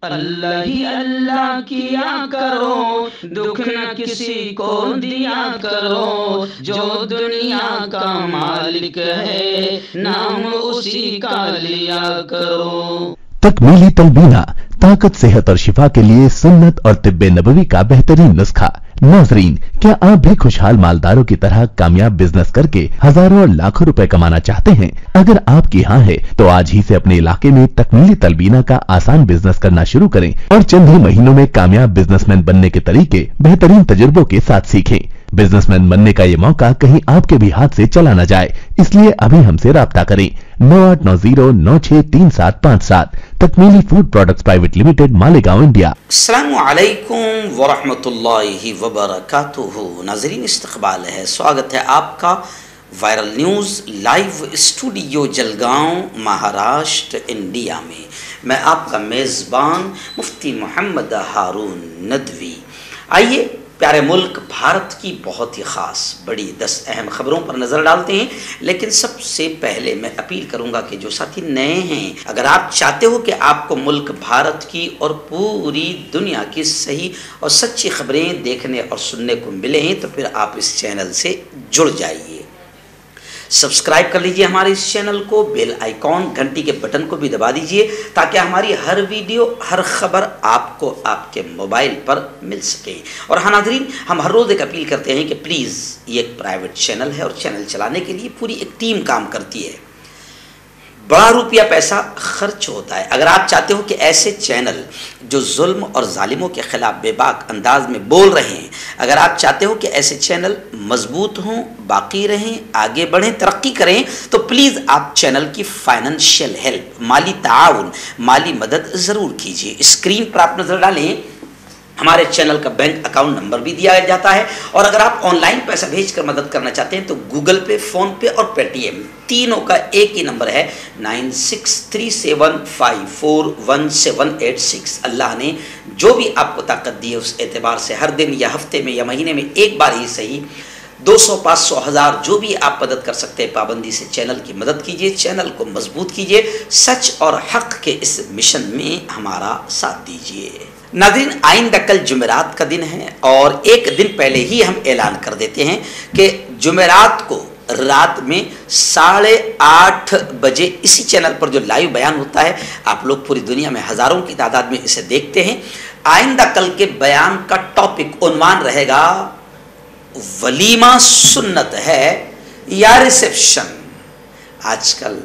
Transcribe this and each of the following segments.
अल्लाह ही अल्लाह किया करो, दुख न किसी को दिया करो, जो दुनिया का मालिक है नाम उसी का लिया करो। तकमीली तलबीना ताकत, सेहत और शिफा के लिए सुन्नत और तिब्बे नबवी का बेहतरीन नुस्खा। नाजरीन, क्या आप भी खुशहाल मालदारों की तरह कामयाब बिजनेस करके हजारों और लाखों रुपए कमाना चाहते हैं? अगर आपकी हाँ है तो आज ही से अपने इलाके में तकमीली तलबीना का आसान बिजनेस करना शुरू करें और चंद ही महीनों में कामयाब बिजनेसमैन बनने के तरीके बेहतरीन तजुर्बों के साथ सीखें। बिजनेसमैन बनने का ये मौका कहीं आपके भी हाथ से चला न जाए, इसलिए अभी हमसे राब्ता करें 9890963757। Takmeeli food products private limited, Malegaon, India. अस्सलामु अलैकुम वरहमतुल्लाहि वबरकातुहू। नाज़रीन, इस्तक़बाल है, स्वागत है आपका viral news live studio Jalgaon, Maharashtra, India में। मैं आपका मेज़बान मुफ्ती मोहम्मद हारून नदवी। आइए प्यारे मुल्क भारत की बहुत ही ख़ास बड़ी 10 अहम खबरों पर नज़र डालते हैं। लेकिन सबसे पहले मैं अपील करूंगा कि जो साथी नए हैं, अगर आप चाहते हो कि आपको मुल्क भारत की और पूरी दुनिया की सही और सच्ची खबरें देखने और सुनने को मिलें तो फिर आप इस चैनल से जुड़ जाइए। सब्सक्राइब कर लीजिए हमारे इस चैनल को, बेल आइकॉन घंटी के बटन को भी दबा दीजिए ताकि हमारी हर वीडियो, हर खबर आपको आपके मोबाइल पर मिल सके। और हाँ नाज़रीन, हम हर रोज़ एक अपील करते हैं कि प्लीज़, ये एक प्राइवेट चैनल है और चैनल चलाने के लिए पूरी एक टीम काम करती है, बड़ा रुपया पैसा खर्च होता है। अगर आप चाहते हो कि ऐसे चैनल जो जुल्म और जालिमों के खिलाफ बेबाक अंदाज में बोल रहे हैं, अगर आप चाहते हो कि ऐसे चैनल मजबूत हों, बाकी रहें, आगे बढ़ें, तरक्की करें, तो प्लीज़ आप चैनल की फाइनेंशियल हेल्प, माली ताउन, माली मदद ज़रूर कीजिए। स्क्रीन पर आप नज़र डालें, हमारे चैनल का बैंक अकाउंट नंबर भी दिया जाता है। और अगर आप ऑनलाइन पैसा भेजकर मदद करना चाहते हैं तो गूगल पे, फ़ोन पे और पेटीएम, तीनों का एक ही नंबर है 9637541786। अल्लाह ने जो भी आपको ताकत दी है उस एतबार से हर दिन या हफ्ते में या महीने में एक बार ही सही 200, 500, 1000 जो भी आप मदद कर सकते हैं, पाबंदी से चैनल की मदद कीजिए, चैनल को मजबूत कीजिए, सच और हक के इस मिशन में हमारा साथ दीजिए। नाज़रीन, आइंदा कल जुमेरात का दिन है और एक दिन पहले ही हम ऐलान कर देते हैं कि जुमेरात को रात में 8:30 बजे इसी चैनल पर जो लाइव बयान होता है, आप लोग पूरी दुनिया में हज़ारों की तादाद में इसे देखते हैं। आइंदा कल के बयान का टॉपिक, उन्वान रहेगा वलीमा सुन्नत है या रिसेप्शन। आजकल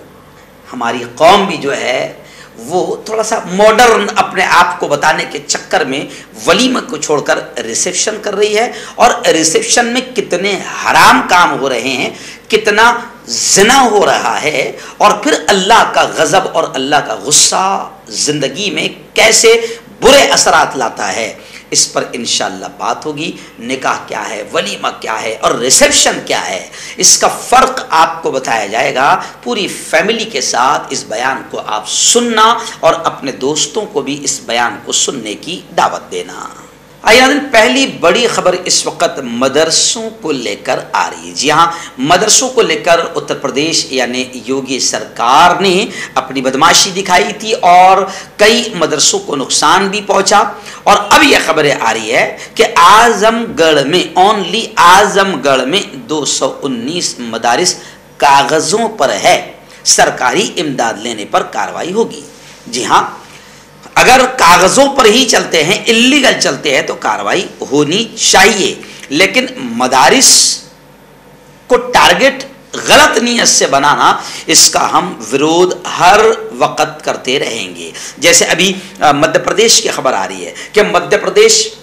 हमारी कौम भी जो है वो थोड़ा सा मॉडर्न अपने आप को बताने के चक्कर में वलीमा को छोड़कर रिसेप्शन कर रही है। और रिसेप्शन में कितने हराम काम हो रहे हैं, कितना ज़िना हो रहा है, और फिर अल्लाह का गज़ब और अल्लाह का गुस्सा ज़िंदगी में कैसे बुरे असरात लाता है, इस पर इंशाअल्लाह बात होगी। निकाह क्या है, वलीमा क्या है और रिसेप्शन क्या है, इसका फ़र्क आपको बताया जाएगा। पूरी फैमिली के साथ इस बयान को आप सुनना और अपने दोस्तों को भी इस बयान को सुनने की दावत देना। आइए नाज़रीन, पहली बड़ी खबर इस वक्त मदरसों को लेकर आ रही है। जी हाँ, मदरसों को लेकर उत्तर प्रदेश यानी योगी सरकार ने अपनी बदमाशी दिखाई थी और कई मदरसों को नुकसान भी पहुंचा। और अब यह खबरें आ रही है कि आजमगढ़ में, ओनली आजमगढ़ में 219 मदारिस कागज़ों पर है, सरकारी इमदाद लेने पर कार्रवाई होगी। जी हाँ, अगर कागज़ों पर ही चलते हैं, इल्लीगल चलते हैं तो कार्रवाई होनी चाहिए, लेकिन मदारिस को टारगेट गलत नीयत से बनाना, इसका हम विरोध हर वक्त करते रहेंगे। जैसे अभी मध्य प्रदेश की खबर आ रही है कि मध्य प्रदेश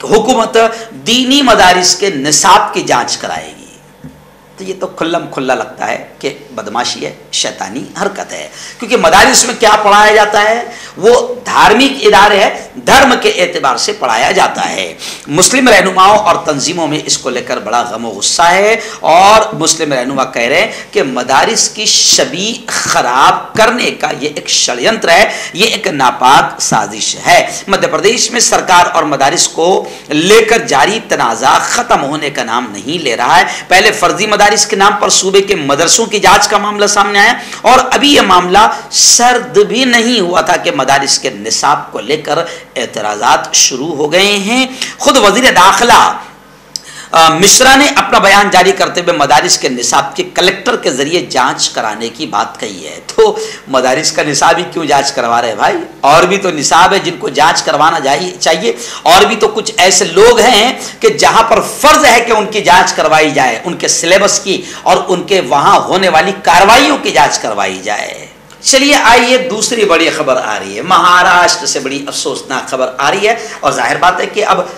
हुकूमत दीनी मदारिस के निसाब की जांच कराएगी। तो ये तो खुल्लम खुल्ला लगता है कि बदमाशी है, शैतानी हरकत है, क्योंकि मदारिस में क्या पढ़ाया जाता है, वो धार्मिक इदारे है, धर्म के एतबार से पढ़ाया जाता है। मुस्लिम रहनुमाओं और तंजीमों में इसको लेकर बड़ा गम और गुस्सा है और मुस्लिम रहनुमा कह रहे हैं कि मदारिस की छवि खराब करने का ये एक षड्यंत्र है, ये एक नापाक साजिश है। मध्य प्रदेश में सरकार और मदारिस को लेकर जारी तनाज़ा खत्म होने का नाम नहीं ले रहा है। पहले फर्जी मदारिस मदारिस के नाम पर सूबे के मदरसों की जांच का मामला सामने आया और अभी यह मामला सर्द भी नहीं हुआ था कि मदारिस के निसाब को लेकर एतराजात शुरू हो गए हैं। खुद वजीर दाखिला मिश्रा ने अपना बयान जारी करते हुए मदारिस के निसाब के कलेक्टर के जरिए जांच कराने की बात कही है। तो मदारिस का निसाब ही क्यों जांच करवा रहे भाई? और भी तो निसाब है जिनको जांच करवाना चाहिए। और भी तो कुछ ऐसे लोग हैं कि जहां पर फर्ज है कि उनकी जांच करवाई जाए, उनके सिलेबस की और उनके वहां होने वाली कार्रवाइयों की जांच करवाई जाए। चलिए आइए, दूसरी बड़ी खबर आ रही है। महाराष्ट्र से बड़ी अफसोसनाक खबर आ रही है और जाहिर बात है कि अब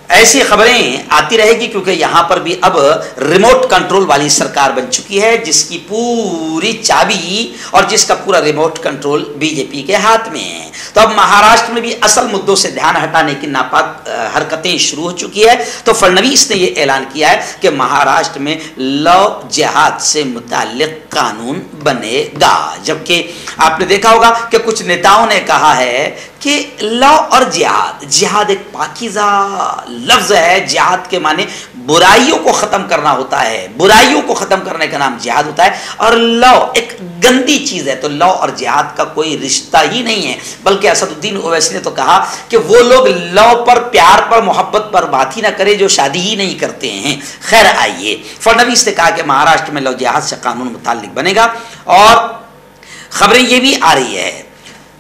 ऐसी खबरें आती रहेगी क्योंकि यहां पर भी अब रिमोट कंट्रोल वाली सरकार बन चुकी है, जिसकी पूरी चाबी और जिसका पूरा रिमोट कंट्रोल बीजेपी के हाथ में है। तो अब महाराष्ट्र में भी असल मुद्दों से ध्यान हटाने की नापाक हरकतें शुरू हो चुकी है। तो फडणवीस ने यह ऐलान किया है कि महाराष्ट्र में लव जिहाद से मुताल्लिक कानून बनेगा, जबकि आपने देखा होगा कि कुछ नेताओं ने कहा है कि लव और जिहाद एक पाकीज़ा लफ्ज है। जिहाद के माने बुराइयों को खत्म करना होता है, बुराइयों को खत्म करने का नाम जिहाद होता है। और लव एक गंदी चीज है, तो लव और जिहाद का कोई रिश्ता ही नहीं है। बल्कि असदुद्दीन ओवैसी ने तो कहा कि वो लोग लव पर, प्यार पर, मोहब्बत पर बात ही ना करे जो शादी ही नहीं करते हैं। खैर आइए, फडणवीस ने कहा कि महाराष्ट्र में लव जिहाद से कानून मुताल्लिक बनेगा और खबरें ये भी आ रही है,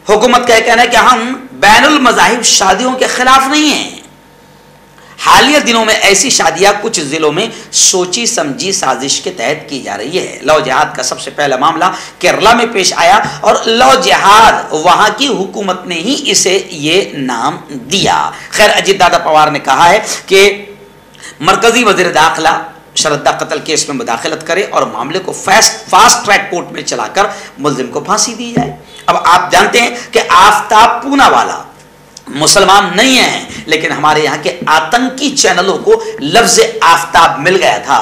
हुकूमत का कहना है कि हम बैनुल मज़ाहिब शादियों के खिलाफ नहीं हैं। हालिया दिनों में ऐसी शादियां कुछ जिलों में सोची समझी साजिश के तहत की जा रही है। लव जिहाद का सबसे पहला मामला केरला में पेश आया और लव जिहाद वहां की हुकूमत ने ही इसे ये नाम दिया। खैर, अजीत दादा पवार ने कहा है कि मरकजी वजीर दाखिला श्रद्धा कत्ल केस में मुदाखलत करे और मामले को फास्ट ट्रैक कोर्ट में चलाकर मुलजिम को फांसी दी जाए। अब आप जानते हैं कि आफ्ताब पूनावाला मुसलमान नहीं है, लेकिन हमारे यहाँ के आतंकी चैनलों को लफ्ज आफ्ताब मिल गया था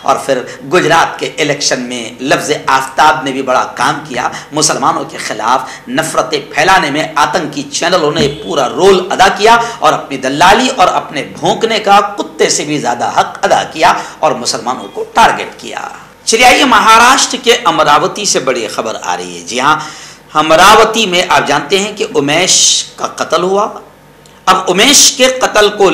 और फिर गुजरात के इलेक्शन में लफ्ज आफ्ताब ने भी बड़ा काम किया। मुसलमानों के खिलाफ नफरतें फैलाने में आतंकी चैनलों ने पूरा रोल अदा किया और अपनी दलाली और अपने भौंकने का कुत्ते से भी ज्यादा हक अदा किया और मुसलमानों को टारगेट किया। चलिए आइए, महाराष्ट्र के अमरावती से बड़ी खबर आ रही है। जी हाँ, अमरावती में आप जानते हैं कि उमेश का कत्ल हुआ। अब उमेश के कत्ल को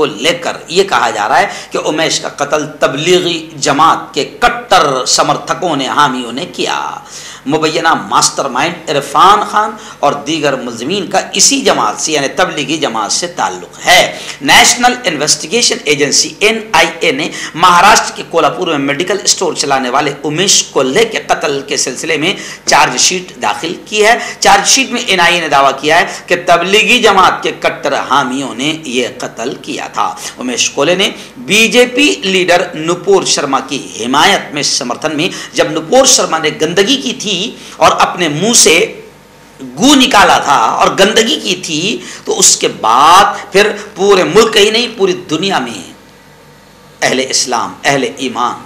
लेकर यह कहा जा रहा है कि उमेश का कत्ल तबलीगी जमात के कट्टर समर्थकों ने, हामियों ने किया। मुबैना मास्टरमाइंड इरफान खान और दीगर मुलजिमीन का इसी जमात से यानी तबलीगी जमात से ताल्लुक है। नेशनल इन्वेस्टिगेशन एजेंसी NIA ने महाराष्ट्र के कोल्हापुर में मेडिकल स्टोर चलाने वाले उमेश कोल्हे के कत्ल के सिलसिले में चार्जशीट दाखिल की है। चार्जशीट में NIA ने दावा किया है कि तबलीगी जमात के कट्टर हामियों ने यह कत्ल किया था। उमेश कोल्हे ने बीजेपी लीडर नुपुर शर्मा की हिमायत में, समर्थन में, जब नुपुर शर्मा ने गंदगी की थी और अपने मुंह से गू निकाला था और गंदगी की थी, तो उसके बाद फिर पूरे मुल्क ही नहीं पूरी दुनिया में अहले इस्लाम, अहले ईमान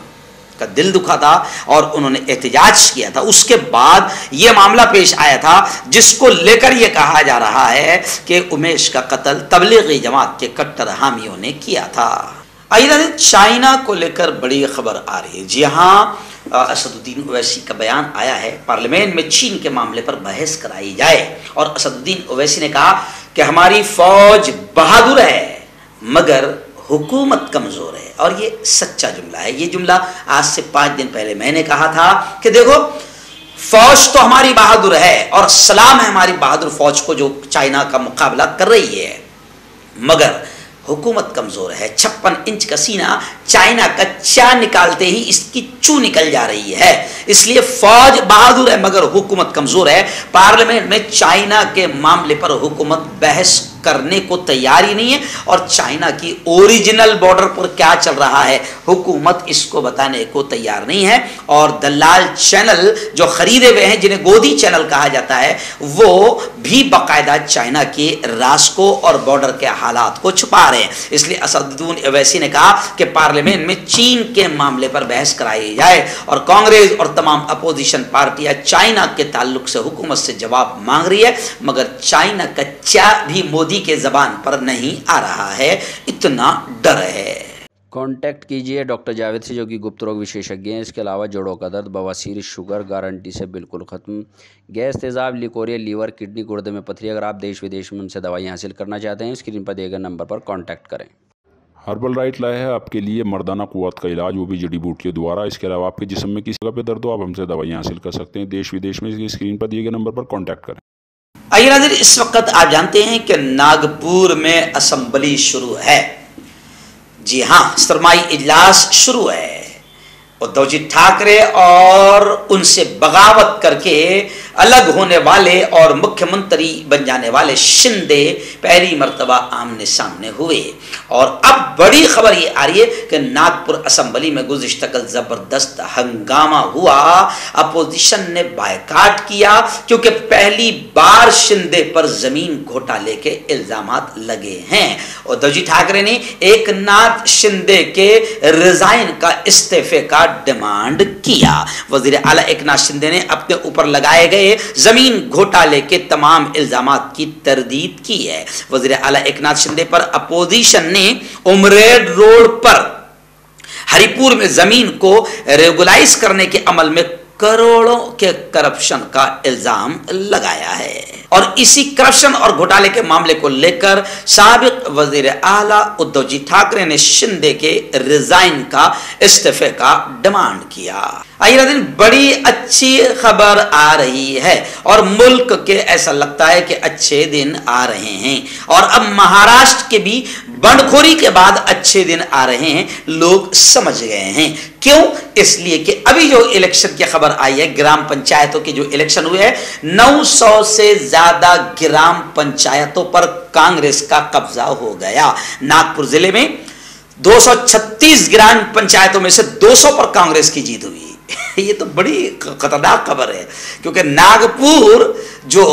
का दिल दुखा था और उन्होंने एहतजाज किया था। उसके बाद यह मामला पेश आया था जिसको लेकर यह कहा जा रहा है कि उमेश का कत्ल तबलीगी जमात के कट्टर हामियों ने किया था। आइए, चाइना को लेकर बड़ी खबर आ रही है। जी हाँ, असदुद्दीन ओवैसी का बयान आया है, पार्लियामेंट में चीन के मामले पर बहस कराई जाए और असदुद्दीन ओवैसी ने कहा कि हमारी फौज बहादुर है मगर हुकूमत कमजोर है। और ये सच्चा जुमला है। ये जुमला आज से 5 दिन पहले मैंने कहा था कि देखो, फौज तो हमारी बहादुर है और सलाम है हमारी बहादुर फौज को जो चाइना का मुकाबला कर रही है, मगर हुकूमत कमजोर है। 56 इंच का सीना चाइना का चा निकालते ही इसकी चू निकल जा रही है। इसलिए फौज बहादुर है मगर हुकूमत कमजोर है। पार्लियामेंट में चाइना के मामले पर हुकूमत बहस करने को तैयार ही नहीं है और चाइना की ओरिजिनल बॉर्डर पर क्या चल रहा है हुकूमत इसको बताने को तैयार नहीं है। और दलाल चैनल जो खरीदे हुए हैं, जिन्हें गोदी चैनल कहा जाता है, वो भी बाकायदा चाइना के राज को और बॉर्डर के हालात को छुपा रहे हैं। इसलिए असदुद्दीन ओवैसी ने कहा कि पार्लियामेंट में चीन के मामले पर बहस कराई जाए और कांग्रेस और तमाम अपोजिशन पार्टियां चाइना के ताल्लुक से हुकूमत से जवाब मांग रही है, मगर चाइना का चा भी मोदी के जबान पर नहीं आ रहा है, इतना डर है। कांटेक्ट कीजिए डॉक्टर जावेद से, जो कि गुप्त रोग विशेषज्ञ हैं। इसके अलावा जोड़ों का दर्द, बवासीर, शुगर गारंटी से बिल्कुल ख़त्म, गैस, तेज़ाब, लिकोरिया, लीवर, किडनी, गुर्दे में पथरी। अगर आप देश विदेश में उनसे दवाई हासिल करना चाहते हैं, स्क्रीन पर दिए गए नंबर पर कॉन्टैक्ट करें। हर्बल राइट लाया है आपके लिए मर्दाना कुव्वत का इलाज, वो भी जड़ी बूटियों द्वारा। इसके अलावा आपके जिस्म में किसी जगह पे दर्द हो, आप हमसे दवाई हासिल कर सकते हैं देश विदेश में। इसकी स्क्रीन पर दिए गए नंबर पर कॉन्टैक्ट करें। आइए नाज़रीन, इस वक्त आप जानते हैं कि नागपुर में असेंबली शुरू है। जी हाँ, सरमाई इजलास शुरू है। उद्धव जी ठाकरे और उनसे बगावत करके अलग होने वाले और मुख्यमंत्री बन जाने वाले शिंदे पहली मर्तबा आमने सामने हुए। और अब बड़ी खबर ये आ रही है कि नागपुर असेंबली में गुज़िश्ता कल जबरदस्त हंगामा हुआ। अपोजिशन ने बायकाट किया क्योंकि पहली बार शिंदे पर जमीन घोटाले के इल्जामात लगे हैं। उद्धव जी ठाकरे ने एकनाथ शिंदे के रिजाइन का इस्तीफे का डिमांड किया। वजीर आला एकनाथ शिंदे ने अपने ऊपर लगाए गए जमीन घोटाले के तमाम इल्जामात की तरदीद की है। वजीर आला एकनाथ शिंदे पर अपोजिशन ने उमरेड रोड पर हरिपुर में जमीन को रेगुलाइज करने के अमल में करोड़ों के करप्शन का इल्जाम लगाया है। और इसी करप्शन और घोटाले के मामले को लेकर साबिक वजीर आला उद्धव जी ठाकरे ने शिंदे के रिजाइन का इस्तीफे का डिमांड किया। आइए दिन बड़ी अच्छी खबर आ रही है और मुल्क के ऐसा लगता है कि अच्छे दिन आ रहे हैं। और अब महाराष्ट्र के भी बंडखोरी के बाद अच्छे दिन आ रहे हैं, लोग समझ गए हैं। क्यों? इसलिए कि अभी जो इलेक्शन की खबर आई है, ग्राम पंचायतों के जो इलेक्शन हुए हैं, 900 से ज्यादा ग्राम पंचायतों पर कांग्रेस का कब्जा हो गया। नागपुर जिले में 236 ग्राम पंचायतों में से 200 पर कांग्रेस की जीत हुई। ये तो बड़ी खतरनाक खबर है, क्योंकि नागपुर जो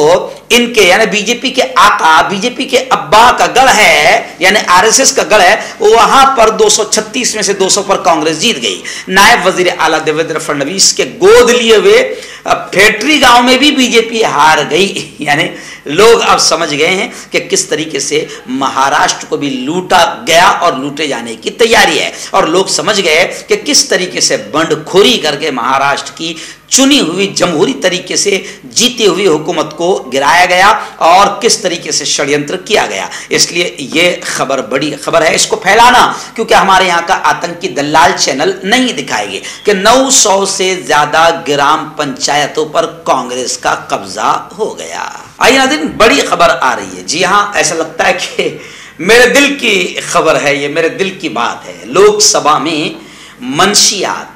इनके यानी बीजेपी के आका, बीजेपी के अब्बा का गढ़ है, यानी आरएसएस का गढ़ है, वहां पर 236 में से 200 पर कांग्रेस जीत गई। नायब वजीर आला देवेंद्र फडणवीस के गोद लिए हुए फेटरी गांव में भी बीजेपी हार गई। यानी लोग अब समझ गए हैं कि किस तरीके से महाराष्ट्र को भी लूटा गया और लूटे जाने की तैयारी है। और लोग समझ गए कि किस तरीके से बंडखोरी करके महाराष्ट्र की चुनी हुई जमहूरी तरीके से जीती हुई हुकूमत को गिराया गया और किस तरीके से षड्यंत्र किया गया। इसलिए ये खबर बड़ी खबर है, इसको फैलाना, क्योंकि हमारे यहाँ का आतंकी दलाल चैनल नहीं दिखाएंगे कि 900 से ज्यादा ग्राम पंचायतों पर कांग्रेस का कब्जा हो गया। आइए नाज़रीन, बड़ी खबर आ रही है। जी हाँ, ऐसा लगता है कि मेरे दिल की खबर है, ये मेरे दिल की बात है। लोकसभा में मंशियात,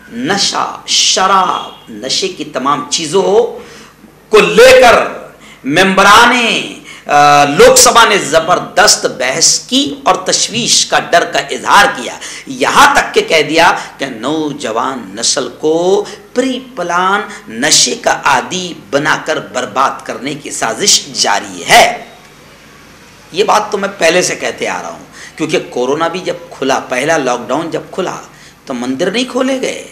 नशा, शराब, नशे की तमाम चीजों को लेकर मेंबराने लोकसभा ने जबरदस्त बहस की और तशवीश का डर का इजहार किया। यहां तक के कह दिया कि नौजवान नस्ल को प्री प्लान नशे का आदी बनाकर बर्बाद करने की साजिश जारी है। ये बात तो मैं पहले से कहते आ रहा हूं, क्योंकि कोरोना भी जब खुला, पहला लॉकडाउन जब खुला, तो मंदिर नहीं खोले गए,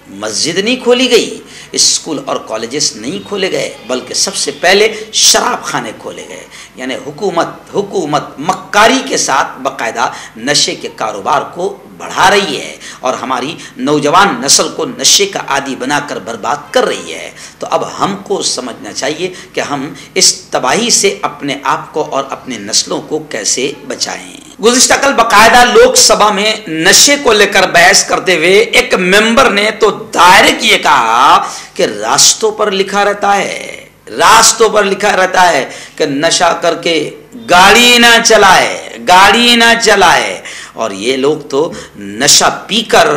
मस्जिद नहीं खोली गई, स्कूल और कॉलेजेस नहीं खोले गए, बल्कि सबसे पहले शराब खाने खोले गए। यानी हुकूमत मक्कारी के साथ बाकायदा नशे के कारोबार को बढ़ा रही है और हमारी नौजवान नस्ल को नशे का आदी बनाकर बर्बाद कर रही है। तो अब हमको समझना चाहिए कि हम इस तबाही से अपने आप को और अपने नस्लों को कैसे बचाएं। गुज़िश्ता कल बाकायदा लोकसभा में नशे को लेकर बहस करते हुए एक मेंबर ने तो डायरेक्ट ये कहा कि रास्तों पर लिखा रहता है, रास्तों पर लिखा रहता है कि नशा करके गाड़ी ना चलाए, गाड़ी ना चलाए। और ये लोग तो नशा पीकर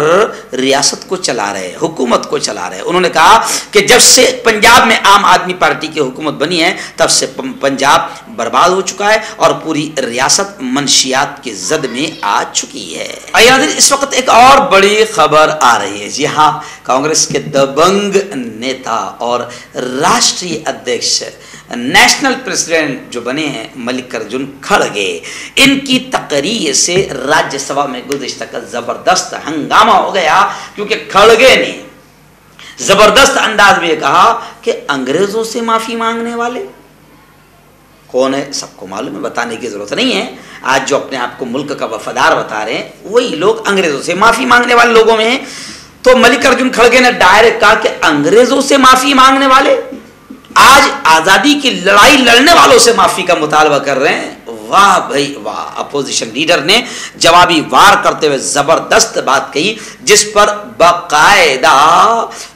रियासत को चला रहे, हुकूमत को चला रहे। उन्होंने कहा कि जब से पंजाब में आम आदमी पार्टी की हुकूमत बनी है, तब से पंजाब बर्बाद हो चुका है और पूरी रियासत मंशियात की जद में आ चुकी है। आइए इस वक्त एक और बड़ी खबर आ रही है। जी हाँ, कांग्रेस के दबंग नेता और राष्ट्रीय अध्यक्ष, नेशनल प्रेसिडेंट जो बने हैं मल्लिकार्जुन खड़गे, इनकी तकरीर से राज्यसभा में गुज़िश्ता कल जबरदस्त हंगामा हो गया, क्योंकि खड़गे ने जबरदस्त अंदाज में कहा कि अंग्रेजों से माफी मांगने वाले कौन है सबको मालूम है, बताने की जरूरत नहीं है। आज जो अपने आप को मुल्क का वफादार बता रहे हैं वही लोग अंग्रेजों से माफी मांगने वाले लोगों में हैं। तो मल्लिकार्जुन खड़गे ने डायरेक्ट कहा कि अंग्रेजों से माफी मांगने वाले आज आजादी की लड़ाई लड़ने वालों से माफी का मुतालबा कर रहे हैं। वाह भाई वाह, अपोजिशन लीडर ने जवाबी वार करते हुए जबरदस्त बात कही, जिस पर बाकायदा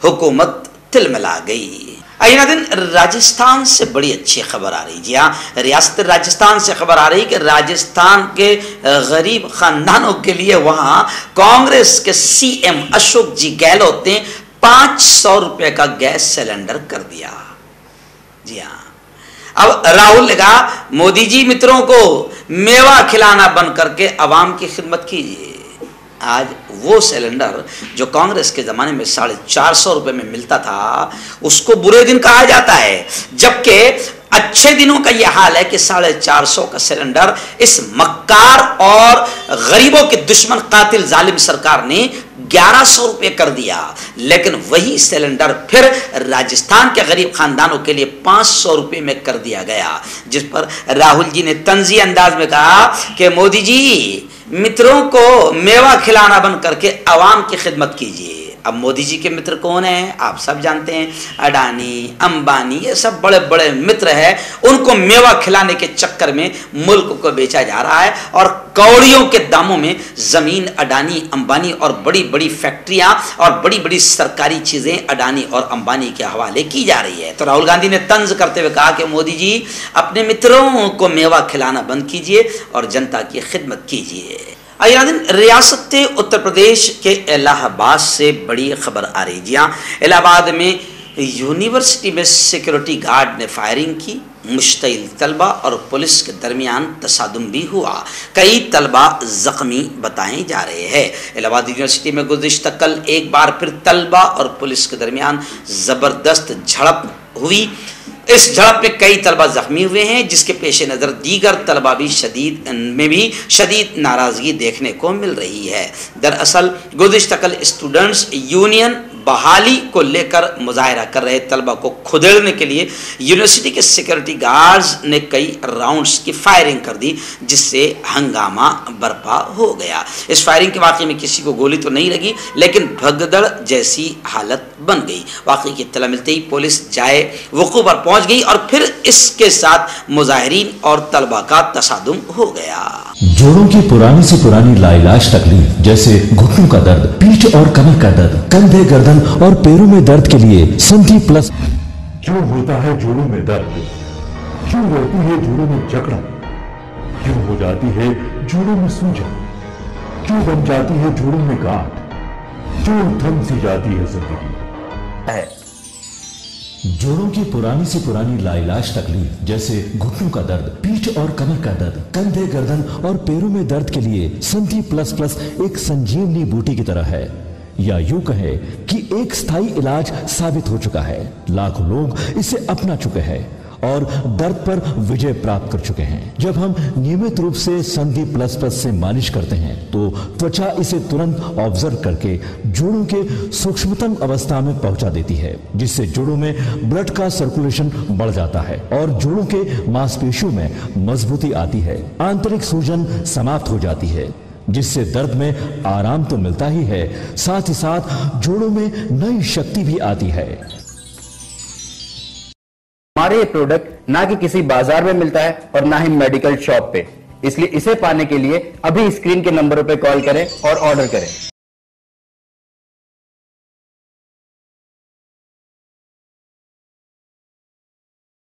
हुकूमत तिलमिला गई। आइए दिन राजस्थान से बड़ी अच्छी खबर आ रही। जी हाँ, रियासत राजस्थान से खबर आ रही कि राजस्थान के गरीब खानदानों के लिए वहां कांग्रेस के सीएम अशोक जी गहलोत ने 500 रुपए का गैस सिलेंडर कर दिया। जी हाँ, अब राहुल ने कहा मोदी जी मित्रों को मेवा खिलाना बंद करके अवाम की खिदमत कीजिए। आज वो सिलेंडर जो कांग्रेस के जमाने में 450 रुपए में मिलता था उसको बुरे दिन कहा जाता है, जबकि अच्छे दिनों का यह हाल है कि 450 का सिलेंडर इस मक्कार और गरीबों के दुश्मन कातिल जालिम सरकार ने 1100 रुपए कर दिया। लेकिन वही सिलेंडर फिर राजस्थान के गरीब खानदानों के लिए 500 रुपए में कर दिया गया, जिस पर राहुल जी ने तंजी अंदाज में कहा कि मोदी जी मित्रों को मेवा खिलाना बंद करके अवाम की खिदमत कीजिए। अब मोदी जी के मित्र कौन हैं आप सब जानते हैं, अडानी, अंबानी, ये सब बड़े बड़े मित्र हैं। उनको मेवा खिलाने के चक्कर में मुल्क को बेचा जा रहा है और कौड़ियों के दामों में जमीन अडानी, अंबानी और बड़ी बड़ी फैक्ट्रियां और बड़ी बड़ी सरकारी चीजें अडानी और अंबानी के हवाले की जा रही है। तो राहुल गांधी ने तंज करते हुए कहा कि मोदी जी अपने मित्रों को मेवा खिलाना बंद कीजिए और जनता की खिदमत कीजिए। रियासत उत्तर प्रदेश के इलाहाबाद से बड़ी खबर आ रही। जी हाँ, इलाहाबाद में यूनिवर्सिटी में सिक्योरिटी गार्ड ने फायरिंग की, मुश्तिल तलबा और पुलिस के दरमियान तसादुम भी हुआ, कई तलबा जख्मी बताए जा रहे हैं। इलाहाबाद यूनिवर्सिटी में गुज़िश्ता कल एक बार फिर तलबा और पुलिस के दरमियान ज़बरदस्त झड़प हुई। इस झड़प में कई तलबा जख्मी हुए हैं, जिसके पेश नज़र दीगर तलबा भी शदीद नाराज़गी देखने को मिल रही है। दरअसल गुज़िश्ता कल स्टूडेंट्स यूनियन बहाली को लेकर मुजाहरा कर रहे तलबा को खुदेड़ने के लिए यूनिवर्सिटी के सिक्योरिटी गार्ड्स ने कई राउंड्स की फायरिंग कर दी, जिससे हंगामा बर्पा हो गया। इस फायरिंग के वाक़े में किसी को गोली तो नहीं लगी, लेकिन भगदड़ जैसी हालत बन गई। वाक़े की इत्तला मिलते ही पुलिस जाए वक़ूअ पर पहुंच गई और फिर इसके साथ मुजाहिरीन और तलबा का तसादुम हो गया। जोड़ों की पुरानी से पुरानी लाइलाज तकलीफ जैसे घुटनों का दर्द, पीठ और कमर का दर्द, कंधे, गर्दन और पैरों में दर्द के लिए संधि प्लस। क्यों होता है जोड़ों में दर्द? क्यों रहती है जोड़ों में जकड़न? क्यों हो जाती है जोड़ों में सूजन? क्यों बन जाती है जोड़ों में गांठ? क्यों थम सी जाती है जिंदगी? जोड़ों की पुरानी से पुरानी लाइलाज तकलीफ जैसे घुटनों का दर्द, पीठ और कमर का दर्द, कंधे, गर्दन और पैरों में दर्द के लिए संधि प्लस प्लस एक संजीवनी बूटी की तरह है, या यूं कहे कि एक स्थायी इलाज साबित हो चुका है। लाखों लोग इसे अपना चुके हैं और दर्द पर विजय प्राप्त कर चुके हैं। जब हम नियमित रूप से संधि प्लस प्लस से मालिश करते हैं तो त्वचा इसे तुरंत ऑब्जर्व करके जोड़ों के सूक्ष्मतम अवस्था में पहुंचा देती है, जिससे जोड़ों में ब्लड का सर्कुलेशन बढ़ जाता है और जोड़ों के मांसपेशियों में मजबूती आती है। आंतरिक सूजन समाप्त हो जाती है, जिससे दर्द में आराम तो मिलता ही है, साथ ही साथ जोड़ों में नई शक्ति भी आती है। हमारे ये प्रोडक्ट ना कि किसी बाजार में मिलता है और ना ही मेडिकल शॉप पे, इसलिए इसे पाने के लिए अभी स्क्रीन के नंबरों पे कॉल करें और ऑर्डर करें।